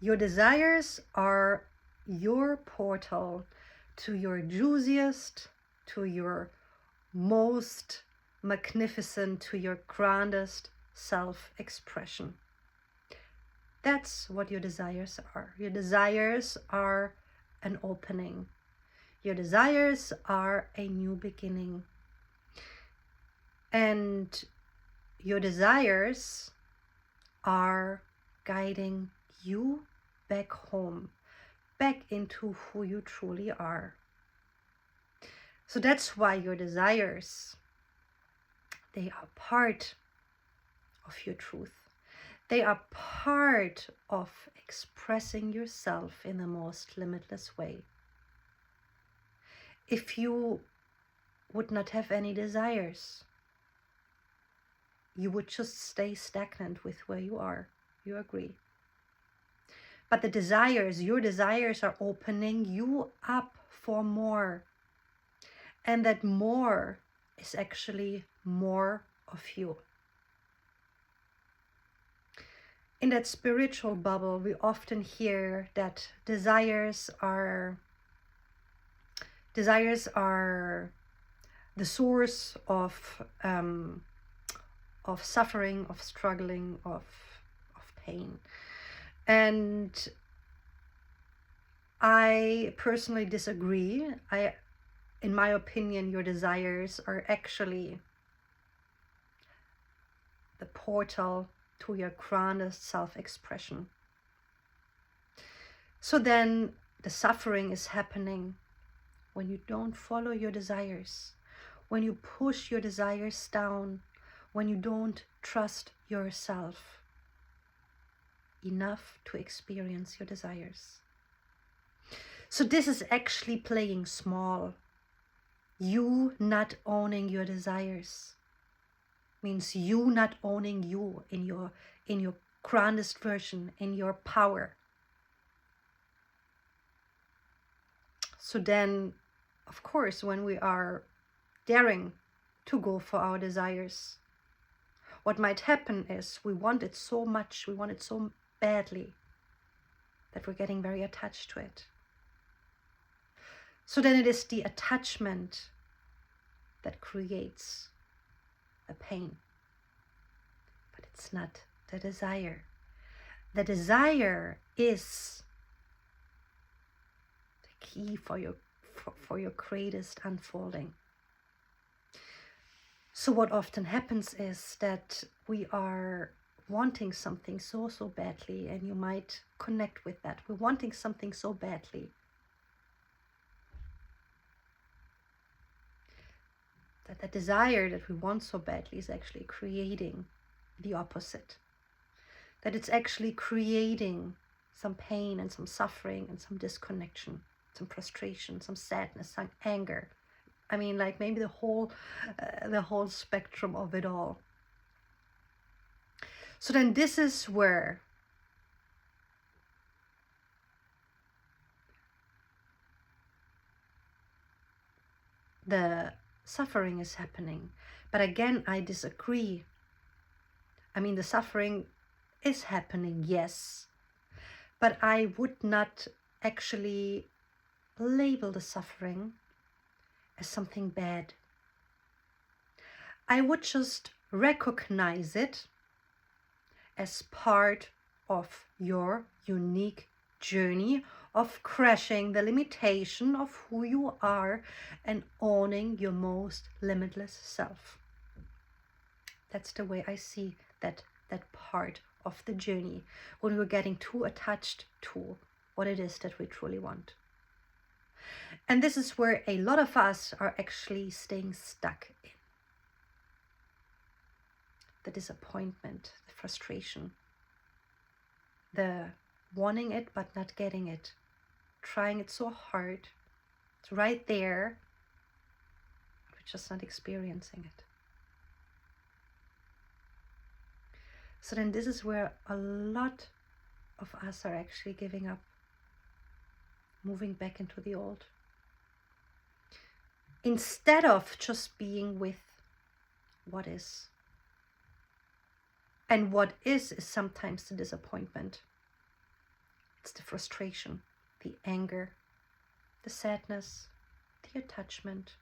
Your desires are your portal to your juiciest, to your most magnificent, to your grandest self-expression. That's what your desires are. Your desires are an opening. Your desires are a new beginning. And your desires are guiding you back home, back into who you truly are. So that's why your desires, they are part of your truth. They are part of expressing yourself in the most limitless way. If you would not have any desires, you would just stay stagnant with where you are. You agree? But the desires, your desires are opening you up for more. And that more is actually more of you. In that spiritual bubble, we often hear that desires are the source of suffering, of struggling, of pain. And I personally disagree. In my opinion, your desires are actually the portal to your grandest self-expression. So then the suffering is happening when you don't follow your desires, when you push your desires down, when you don't trust yourself enough to experience your desires. So this is actually playing small. You not owning your desires means you not owning you in your grandest version, in your power. So then, of course, when we are daring to go for our desires, what might happen is we want it so much, we want it so badly, that we're getting very attached to it. So then it is the attachment that creates the pain. But it's not the desire. The desire is the key for your greatest unfolding. So what often happens is that we are wanting something so badly, and you might connect with that. We're wanting something so badly that the desire that we want so badly is actually creating the opposite. That it's actually creating some pain and some suffering and some disconnection, some frustration, some sadness, some anger. I mean, like maybe the whole spectrum of it all. So then this is where the suffering is happening. But again, I disagree. I mean, the suffering is happening, yes, but I would not actually label the suffering as something bad. I would just recognize it as part of your unique journey of crashing the limitation of who you are and owning your most limitless self. That's the way I see that part of the journey, when we're getting too attached to what it is that we truly want. And this is where a lot of us are actually staying stuck in. The disappointment, the frustration, the wanting it but not getting it, trying it so hard, it's right there, but we're just not experiencing it. So then this is where a lot of us are actually giving up, moving back into the old, instead of just being with what is. And what is sometimes the disappointment. It's the frustration, the anger, the sadness, the attachment,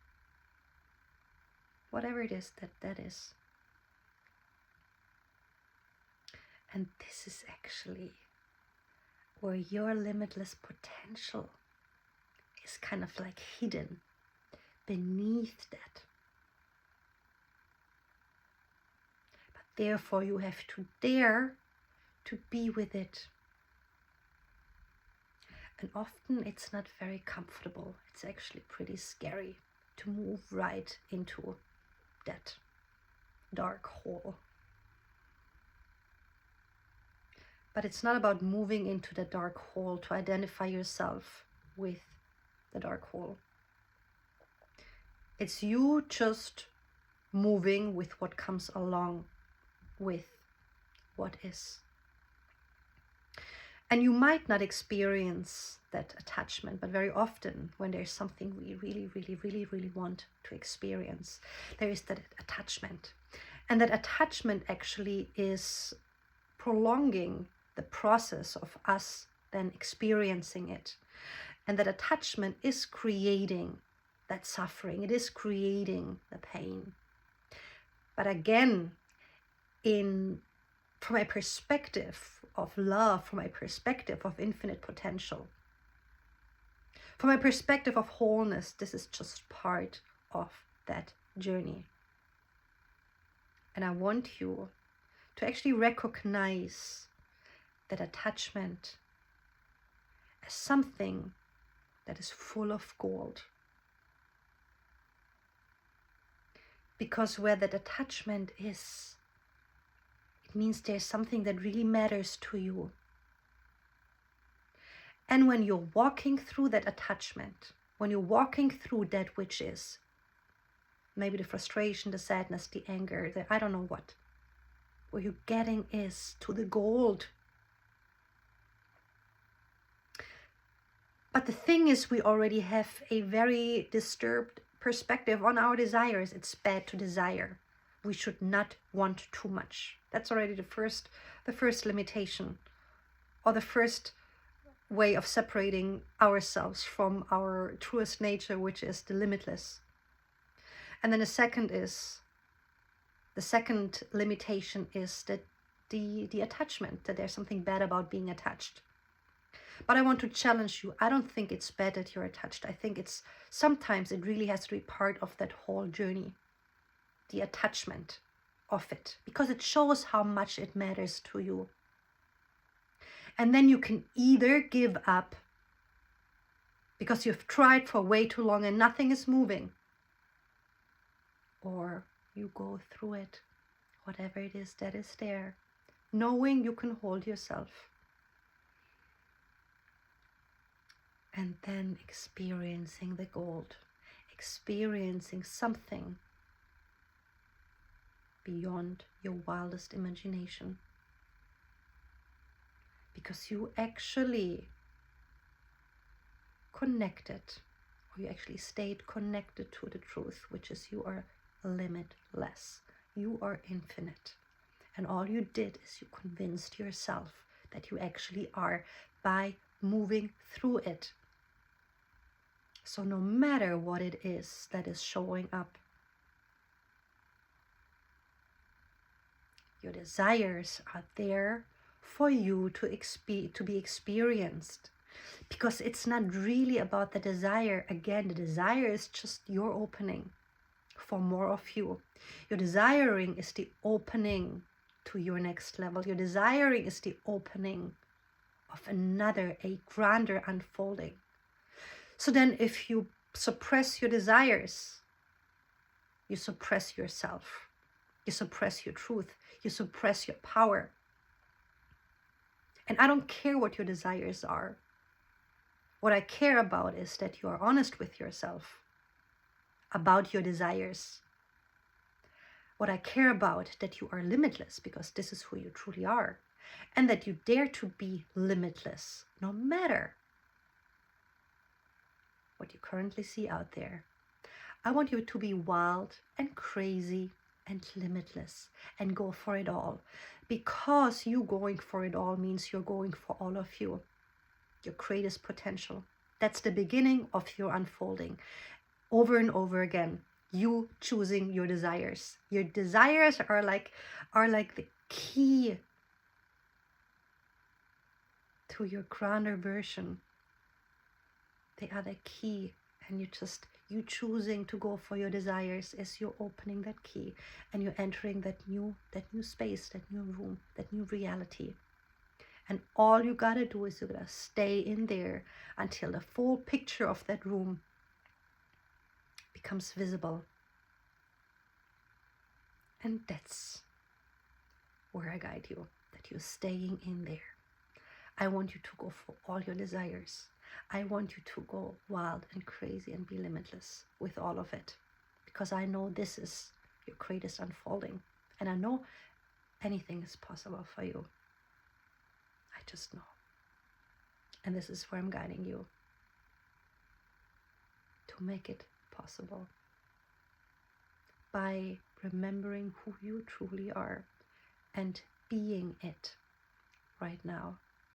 whatever it is that is. And this is actually where your limitless potential is kind of like hidden beneath that. But therefore you have to dare to be with it. And often it's not very comfortable. It's actually pretty scary to move right into that dark hole. But it's not about moving into the dark hole to identify yourself with the dark hole. It's you just moving with what comes along with what is. And you might not experience that attachment, but very often when there's something we really want to experience, there is that attachment. And that attachment actually is prolonging the process of us then experiencing it. And that attachment is creating that suffering. It is creating the pain. But again, from my perspective of love, from my perspective of infinite potential, from my perspective of wholeness, this is just part of that journey. And I want you to actually recognize that attachment as something that is full of gold. Because where that attachment is, it means there's something that really matters to you. And when you're walking through that attachment, when you're walking through that which is, maybe the frustration, the sadness, the anger, the I don't know what, where you're getting is to the gold. But the thing is, we already have a very disturbed perspective on our desires. It's bad to desire. We should not want too much. That's already the first limitation, or the first way of separating ourselves from our truest nature, which is the limitless. And then the second limitation is that the attachment, that there's something bad about being attached. But I want to challenge you. I don't think it's bad that you're attached. I think sometimes it really has to be part of that whole journey, the attachment of it, because it shows how much it matters to you. And then you can either give up because you've tried for way too long and nothing is moving, or you go through it, whatever it is that is there, knowing you can hold yourself. And then experiencing the gold, experiencing something beyond your wildest imagination. Because you actually connected, or you actually stayed connected to the truth, which is you are limitless. You are infinite. And all you did is you convinced yourself that you actually are by moving through it. So no matter what it is that is showing up, your desires are there for you to be experienced. Because it's not really about the desire. Again, the desire is just your opening for more of you. Your desiring is the opening to your next level. Your desiring is the opening of a grander unfolding. So then if you suppress your desires, you suppress yourself. You suppress your truth. You suppress your power. And I don't care what your desires are. What I care about is that you are honest with yourself about your desires. What I care about, that you are limitless, because this is who you truly are. And that you dare to be limitless, no matter what you currently see out there. I want you to be wild and crazy and limitless and go for it all. Because you going for it all means you're going for all of you. your greatest potential. That's the beginning of your unfolding. Over and over again, you choosing your desires. Your desires are like the key to your grander version. They are the key, and you choosing to go for your desires is you're opening that key, and you're entering that new space, that new room, that new reality. And all you gotta do is you gotta stay in there until the full picture of that room becomes visible. And that's where I guide you, that you're staying in there. I want you to go for all your desires. I want you to go wild and crazy and be limitless with all of it, because I know this is your greatest unfolding, and I know anything is possible for you. I just know. And this is where I'm guiding you to make it possible by remembering who you truly are and being it right now